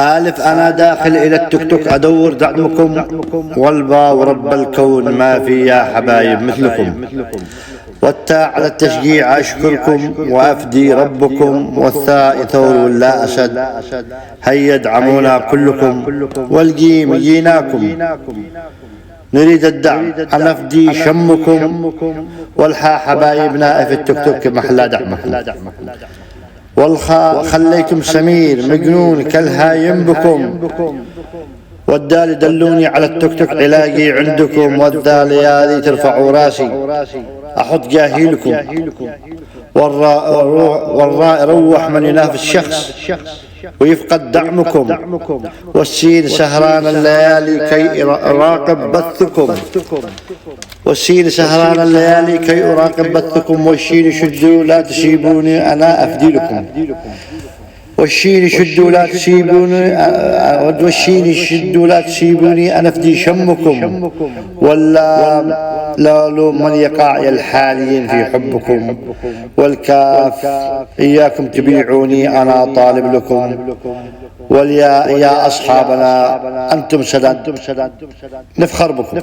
آلف أنا داخل إلى التوك توك أدور دعمكم، والباء ورب الكون ما في يا حبايب مثلكم، والتاء على التشجيع أشكركم وأفدي ربكم، والثاء ثور ولا أسد هيا ادعمونا كلكم، والجيم جيناكم نريد الدعم أنفدي شمكم، والحاء حبايبنا في التوك توك محلى دعمكم، والخاء خليكم سمير مجنون كالهايم بكم، والدال دلوني على التوك توك علاقي عندكم، والذال يا ترفعوا راسي أحط جاهلكم، والراء روح من ينافس شخص ويفقد دعمكم، والسين سهران الليالي كي أراقب بثكم، والسين سهران الليالي كي أراقب بثكم، والشين شدوا لا تسيبوني أنا أفدي لكم، والشين شدوا لا تسيبوني، والشين شدوا لا تسيبوني أنا أفدي شمكم، واللام لالو من يقع الحاليين في حبكم، والكاف إياكم تبيعوني أنا طالب لكم، والياء يا أصحابنا أنتم سدد نفخر بكم.